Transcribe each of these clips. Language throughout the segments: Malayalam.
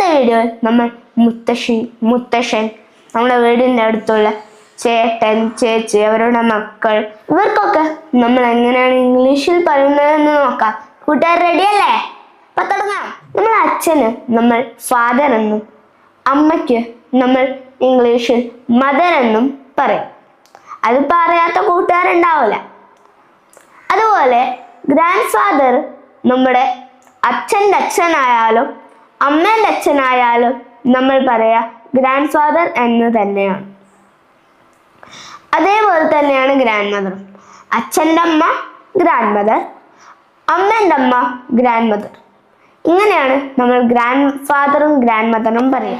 ഇന്നത്തെ വീഡിയോയിൽ നമ്മൾ മുത്തശ്ശി, മുത്തശ്ശൻ, നമ്മുടെ വീടിൻ്റെ അടുത്തുള്ള ചേട്ടൻ, ചേച്ചി, അവരുടെ മക്കൾ, ഇവർക്കൊക്കെ നമ്മൾ എങ്ങനെയാണ് ഇംഗ്ലീഷിൽ പറയുന്നതെന്ന് നോക്കാം. കൂട്ടുകാർ റെഡിയല്ലേ? അപ്പൊ തുടങ്ങാം. നമ്മൾ അച്ഛന് നമ്മൾ ഫാദർ എന്നും അമ്മയ്ക്ക് നമ്മൾ ഇംഗ്ലീഷിൽ മദർ എന്നും പറയും. അത് പറയാത്ത കൂട്ടുകാരുണ്ടാവില്ല. അതുപോലെ ഗ്രാൻഡ് ഫാദർ നമ്മുടെ അച്ഛൻ്റെ അച്ഛനായാലും അമ്മേൻ്റെ അച്ഛനായാലും നമ്മൾ പറയാ ഗ്രാൻഡ് ഫാദർ എന്ന് തന്നെയാണ്. അതേപോലെ തന്നെയാണ് ഗ്രാൻഡ് മദറും. അച്ഛൻ്റെ അമ്മ ഗ്രാൻഡ് മദർ, അമ്മേൻ്റെ അമ്മ ഗ്രാൻഡ് മദർ. ഇങ്ങനെയാണ് നമ്മൾ ഗ്രാൻഡ് ഫാദറും ഗ്രാൻഡ് മദറും പറയാ.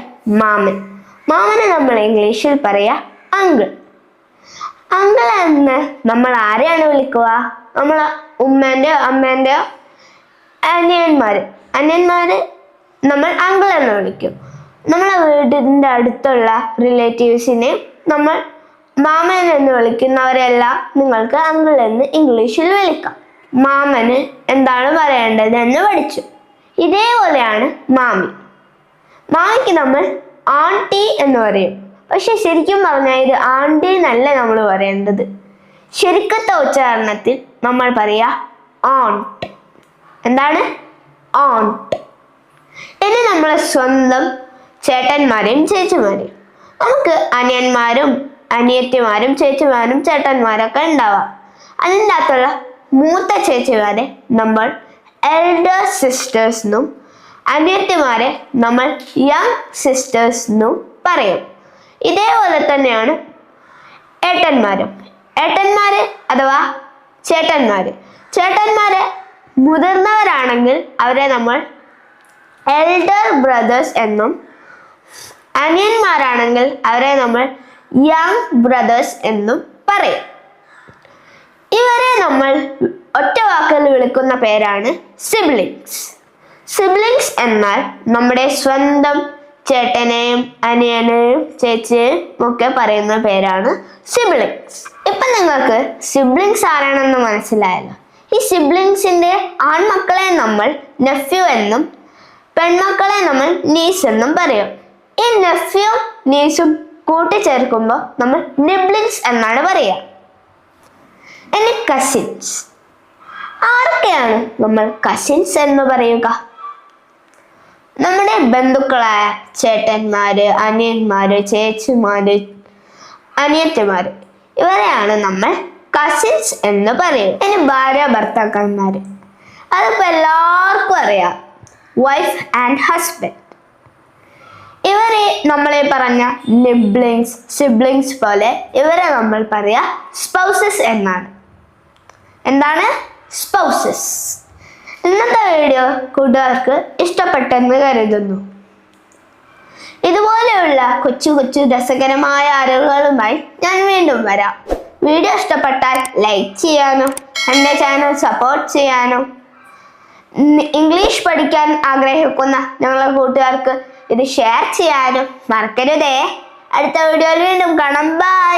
മാമന് നമ്മൾ ഇംഗ്ലീഷിൽ പറയാ അങ്കിൾ. അങ്കിൾ എന്ന് നമ്മൾ ആരെയാണ് വിളിക്കുക? നമ്മളെ ഉമ്മേൻ്റെയോ അമ്മേൻ്റെയോ അനിയന്മാര് നമ്മൾ അങ്കിൾ എന്ന് വിളിക്കും. നമ്മളെ വീടിൻ്റെ അടുത്തുള്ള റിലേറ്റീവ്സിനെ നമ്മൾ മാമൻ എന്ന് വിളിക്കുന്നവരെല്ലാം നിങ്ങൾക്ക് അങ്കിൾ എന്ന് ഇംഗ്ലീഷിൽ വിളിക്കാം. മാമന് എന്താണ് പറയേണ്ടത് എന്ന് പഠിച്ചു. ഇതേപോലെയാണ് മാമിക്ക് നമ്മൾ ആണ്ടി എന്ന് പറയും. പക്ഷെ ശരിക്കും പറഞ്ഞാൽ ഇത് ആണ്ടി എന്നല്ല നമ്മൾ പറയേണ്ടത്. ശരിക്കത്തെ ഉച്ചാരണത്തിൽ നമ്മൾ പറയാ ഓണ്ട്. എന്താണ്? ഓണ്ട്. ഇനി നമ്മളെ സ്വന്തം ചേട്ടന്മാരെയും ചേച്ചിമാരെയും, നമുക്ക് അനിയന്മാരും അനിയത്തിമാരും ചേച്ചിമാരും ചേട്ടന്മാരൊക്കെ ഉണ്ടാവാം. അതിൻ്റെ അകത്തുള്ള മൂത്ത ചേച്ചിമാരെ നമ്മൾ എൽഡർ സിസ്റ്റേഴ്സ് എന്നും അനിയത്തിമാരെ നമ്മൾ യങ് സിസ്റ്റേഴ്സ് എന്നും പറയും. ഇതേപോലെ തന്നെയാണ് ഏട്ടന്മാര് അഥവാ ചേട്ടന്മാരെ മുതിർന്നവരാണെങ്കിൽ അവരെ നമ്മൾ എൽഡർ ബ്രദേഴ്സ് എന്നും അനിയന്മാരാണെങ്കിൽ അവരെ നമ്മൾ യങ് ബ്രദേഴ്സ് എന്നും പറയും. ഇവരെ നമ്മൾ ഒറ്റ വാക്കിൽ വിളിക്കുന്ന പേരാണ് സിബ്ലിങ്സ് എന്നാൽ നമ്മുടെ സ്വന്തം ചേട്ടനെയും അനിയനെയും ചേച്ചിയെയും ഒക്കെ പറയുന്ന പേരാണ് സിബ്ലിങ്സ്. ഇപ്പൊ നിങ്ങൾക്ക് സിബ്ലിങ്സ് ആരാണെന്ന് മനസ്സിലായല്ലോ. ഈ സിബ്ലിങ്സിന്റെ ആൺമക്കളെ നമ്മൾ നെഫ്യൂ എന്നും പെൺമക്കളെ നമ്മൾ നീസ് എന്നും പറയും. ഈ നെഫ്യൂം നീസും കൂട്ടിച്ചേർക്കുമ്പോൾ നമ്മൾ നിബ്ലിങ്സ് എന്നാണ് പറയുക. ഇനി കസിൻസ്. ആരൊക്കെയാണ് നമ്മൾ കസിൻസ് എന്ന് പറയുക? നമ്മുടെ ബന്ധുക്കളായ ചേട്ടന്മാര്, അനിയന്മാര്, ചേച്ചിമാര്, അനിയത്തിമാര്, ഇവരെയാണ് നമ്മൾ കസിൻസ് എന്ന് പറയും. ഇനി ഭാര്യ ഭർത്താക്കന്മാര്, അതിപ്പോ എല്ലാവർക്കും അറിയാം. Wife and husband. ഇവരെ നമ്മളെ പറഞ്ഞ സിബ്ലിങ്സ് പോലെ ഇവരെ നമ്മൾ പറയാ സ്പൗസസ് എന്നാണ്. എന്താണ്? സ്പൗസസ്. ഇന്നത്തെ വീഡിയോ കൂട്ടുകാർക്ക് ഇഷ്ടപ്പെട്ടെന്ന് കരുതുന്നു. ഇതുപോലെയുള്ള കൊച്ചു രസകരമായ അറിവുകളുമായി ഞാൻ വീണ്ടും വരാം. വീഡിയോ ഇഷ്ടപ്പെട്ടാൽ ലൈക്ക് ചെയ്യാനും എൻ്റെ ചാനൽ സപ്പോർട്ട് ചെയ്യാനും ഇംഗ്ലീഷ് പഠിക്കാൻ ആഗ്രഹിക്കുന്ന ഞങ്ങളുടെ കൂട്ടുകാർക്ക് ഇത് ഷെയർ ചെയ്യാനും മറക്കരുതേ. അടുത്ത വീഡിയോയിൽ വീണ്ടും കാണാം. ബൈ.